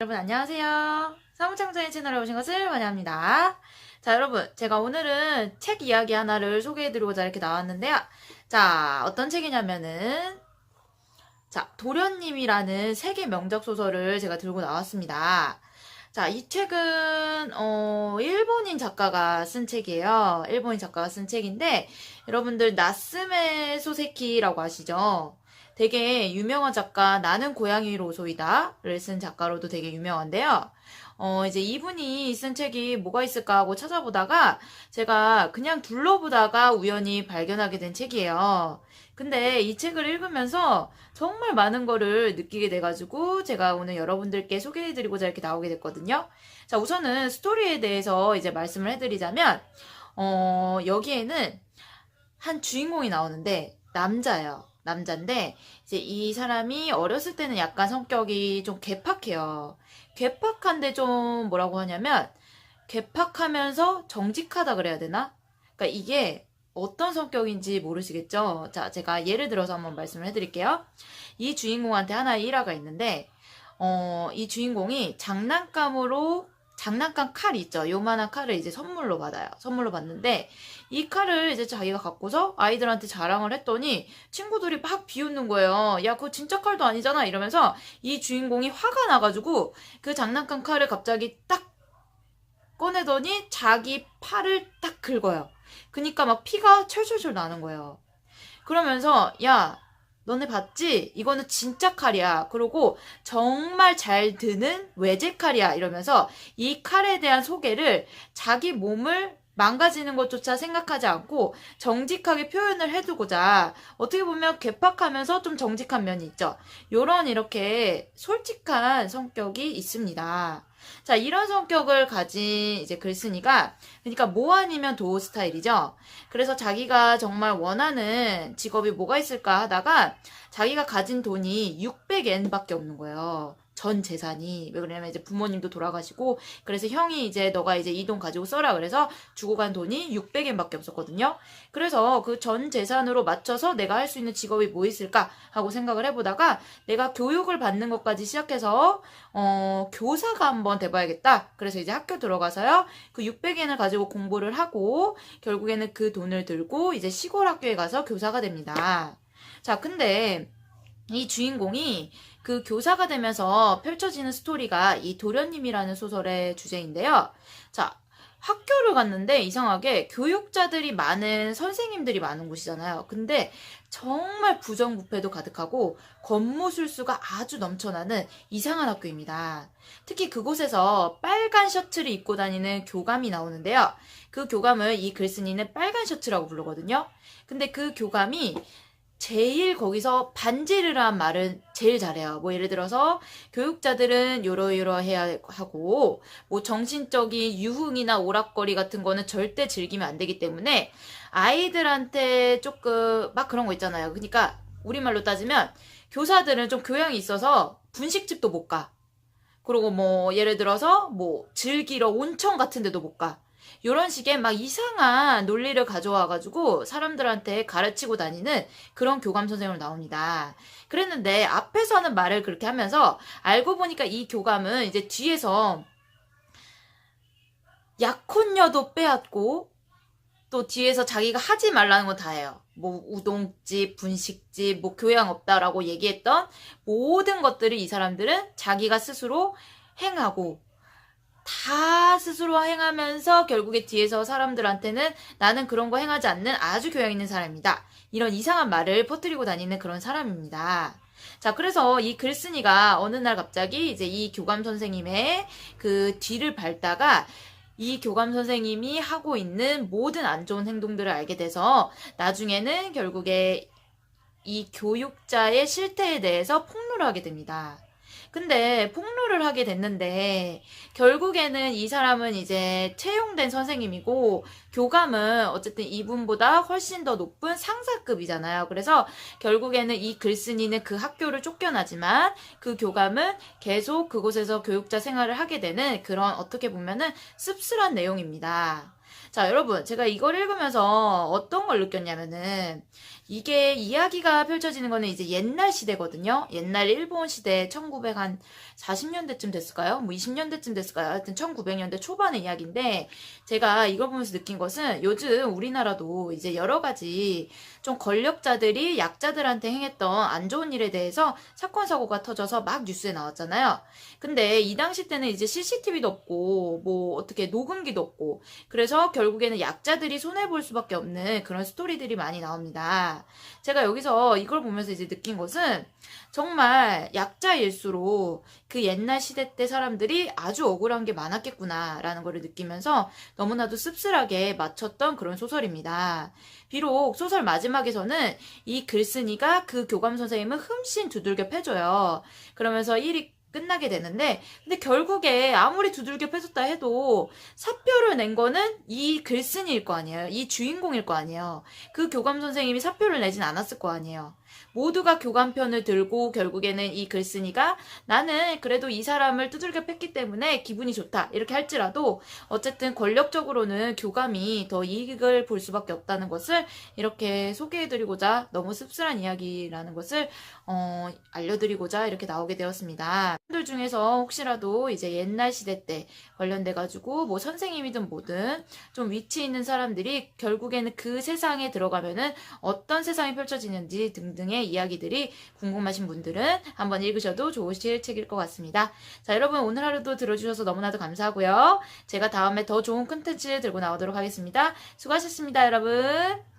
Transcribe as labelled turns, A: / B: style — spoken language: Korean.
A: 여러분 안녕하세요. 사무창자의 채널에 오신 것을 환영합니다. 자, 여러분 제가 오늘은 책 이야기 하나를 소개해드리고자 이렇게 나왔는데요. 자, 어떤 책이냐면은 도련님이라는 세계 명작 소설을 제가 들고 나왔습니다. 자, 이 책은 일본인 작가가 쓴 책이에요. 일본인 작가가 쓴 책인데 여러분들 나스메 소세키라고 아시죠? 되게 유명한 작가 나는 고양이로 오소이다를 쓴 작가로도 되게 유명한데요. 이제 이분이 쓴 책이 뭐가 있을까 하고 찾아보다가 제가 그냥 둘러보다가 우연히 발견하게 된 책이에요. 근데 이 책을 읽으면서 정말 많은 거를 느끼게 돼가지고 제가 오늘 여러분들께 소개해드리고자 이렇게 나오게 됐거든요. 자, 우선은 스토리에 대해서 이제 말씀을 해드리자면 여기에는 한 주인공이 나오는데 남자예요. 남자인데 이제 이 사람이 어렸을 때는 약간 성격이 좀 괴팍해요. 괴팍한데 좀 뭐라고 하냐면 괴팍하면서 정직하다 그래야 되나? 그러니까 이게 어떤 성격인지 모르시겠죠? 자, 제가 예를 들어서 한번 말씀을 해드릴게요. 이 주인공한테 하나의 일화가 있는데 이 주인공이 장난감 칼 있죠. 요만한 칼을 이제 선물로 받아요. 선물로 받는데 이 칼을 이제 자기가 갖고서 아이들한테 자랑을 했더니 친구들이 막 비웃는 거예요. 야, 그거 진짜 칼도 아니잖아. 이러면서 이 주인공이 화가 나가지고 그 장난감 칼을 갑자기 딱 꺼내더니 자기 팔을 딱 긁어요. 그니까 막 피가 철철철 나는 거예요. 그러면서 야, 너네 봤지? 이거는 진짜 칼이야. 그리고 정말 잘 드는 외제 칼이야. 이러면서 이 칼에 대한 소개를 자기 몸을 망가지는 것조차 생각하지 않고 정직하게 표현을 해두고자 어떻게 보면 괴팍하면서 좀 정직한 면이 있죠. 요런 이렇게 솔직한 성격이 있습니다. 자, 이런 성격을 가진 이제 글쓴이가 그러니까 뭐 아니면 도 스타일이죠. 그래서 자기가 정말 원하는 직업이 뭐가 있을까 하다가 자기가 가진 돈이 600엔밖에 없는 거예요. 전 재산이. 왜 그러냐면 이제 부모님도 돌아가시고 그래서 형이 이제 너가 이제 이 돈 가지고 써라 그래서 주고 간 돈이 600엔밖에 없었거든요. 그래서 그 전 재산으로 맞춰서 내가 할 수 있는 직업이 뭐 있을까 하고 생각을 해보다가 내가 교육을 받는 것까지 시작해서 교사가 한번 돼봐야겠다. 그래서 이제 학교 들어가서요. 그 600엔을 가지고 공부를 하고 결국에는 그 돈을 들고 이제 시골 학교에 가서 교사가 됩니다. 자, 근데 이 주인공이 그 교사가 되면서 펼쳐지는 스토리가 이 도련님이라는 소설의 주제인데요. 자, 학교를 갔는데 이상하게 교육자들이 많은 선생님들이 많은 곳이잖아요. 근데 정말 부정부패도 가득하고 권모술수가 아주 넘쳐나는 이상한 학교입니다. 특히 그곳에서 빨간 셔츠를 입고 다니는 교감이 나오는데요. 그 교감을 이 글쓴이는 빨간 셔츠라고 부르거든요. 근데 그 교감이 제일 거기서 반지르란 말은 제일 잘해요. 뭐 예를 들어서 교육자들은 요러요러해야 하고 뭐 정신적인 유흥이나 오락거리 같은 거는 절대 즐기면 안 되기 때문에 아이들한테 조금 막 그런 거 있잖아요. 그러니까 우리말로 따지면 교사들은 좀 교양이 있어서 분식집도 못 가. 그리고 뭐 예를 들어서 뭐 즐기러 온천 같은 데도 못 가. 요런 식의 막 이상한 논리를 가져와가지고 사람들한테 가르치고 다니는 그런 교감 선생으로 나옵니다. 그랬는데 앞에서 하는 말을 그렇게 하면서 알고 보니까 이 교감은 이제 뒤에서 약혼녀도 빼앗고 또 뒤에서 자기가 하지 말라는 거 다 해요. 뭐 우동집, 분식집, 뭐 교양 없다라고 얘기했던 모든 것들을 이 사람들은 자기가 스스로 행하고 다 스스로 행하면서 결국에 뒤에서 사람들한테는 나는 그런 거 행하지 않는 아주 교양 있는 사람이다. 이런 이상한 말을 퍼뜨리고 다니는 그런 사람입니다. 자, 그래서 이 글쓴이가 어느 날 갑자기 이제 이 교감 선생님의 그 뒤를 밟다가 이 교감 선생님이 하고 있는 모든 안 좋은 행동들을 알게 돼서 나중에는 결국에 이 교육자의 실태에 대해서 폭로를 하게 됩니다. 근데 폭로를 하게 됐는데 결국에는 이 사람은 이제 채용된 선생님이고 교감은 어쨌든 이분보다 훨씬 더 높은 상사급이잖아요. 그래서 결국에는 이 글쓴이는 그 학교를 쫓겨나지만 그 교감은 계속 그곳에서 교육자 생활을 하게 되는 그런 어떻게 보면은 씁쓸한 내용입니다. 자, 여러분, 제가 이걸 읽으면서 어떤 걸 느꼈냐면은, 이게 이야기가 펼쳐지는 거는 이제 옛날 시대거든요. 옛날 일본 시대 1940년대쯤 됐을까요? 뭐 20년대쯤 됐을까요? 하여튼 1900년대 초반의 이야기인데, 제가 이걸 보면서 느낀 것은 요즘 우리나라도 이제 여러 가지 좀 권력자들이 약자들한테 행했던 안 좋은 일에 대해서 사건, 사고가 터져서 막 뉴스에 나왔잖아요. 근데 이 당시 때는 이제 CCTV도 없고, 뭐 어떻게 녹음기도 없고, 그래서 결국에는 약자들이 손해볼 수밖에 없는 그런 스토리들이 많이 나옵니다. 제가 여기서 이걸 보면서 이제 느낀 것은 정말 약자일수록 그 옛날 시대 때 사람들이 아주 억울한 게 많았겠구나라는 걸 느끼면서 너무나도 씁쓸하게 맞췄던 그런 소설입니다. 비록 소설 마지막에서는 이 글쓴이가 그 교감 선생님을 흠씬 두들겨 패줘요. 그러면서 일이 끝나게 되는데, 근데 결국에 아무리 두들겨 패줬다 해도 사표를 낸 거는 이 글쓴이일 거 아니에요. 이 주인공일 거 아니에요. 그 교감 선생님이 사표를 내진 않았을 거 아니에요. 모두가 교감편을 들고 결국에는 이 글쓴이가 나는 그래도 이 사람을 두들겨 팼기 때문에 기분이 좋다 이렇게 할지라도 어쨌든 권력적으로는 교감이 더 이익을 볼 수밖에 없다는 것을 이렇게 소개해드리고자, 너무 씁쓸한 이야기라는 것을 알려드리고자 이렇게 나오게 되었습니다. 분들 중에서 혹시라도 이제 옛날 시대 때 관련돼가지고 뭐 선생님이든 뭐든 좀 위치 있는 사람들이 결국에는 그 세상에 들어가면은 어떤 세상이 펼쳐지는지 등등의 이야기들이 궁금하신 분들은 한번 읽으셔도 좋으실 책일 것 같습니다. 자, 여러분 오늘 하루도 들어주셔서 너무나도 감사하고요. 제가 다음에 더 좋은 콘텐츠 들고 나오도록 하겠습니다. 수고하셨습니다, 여러분.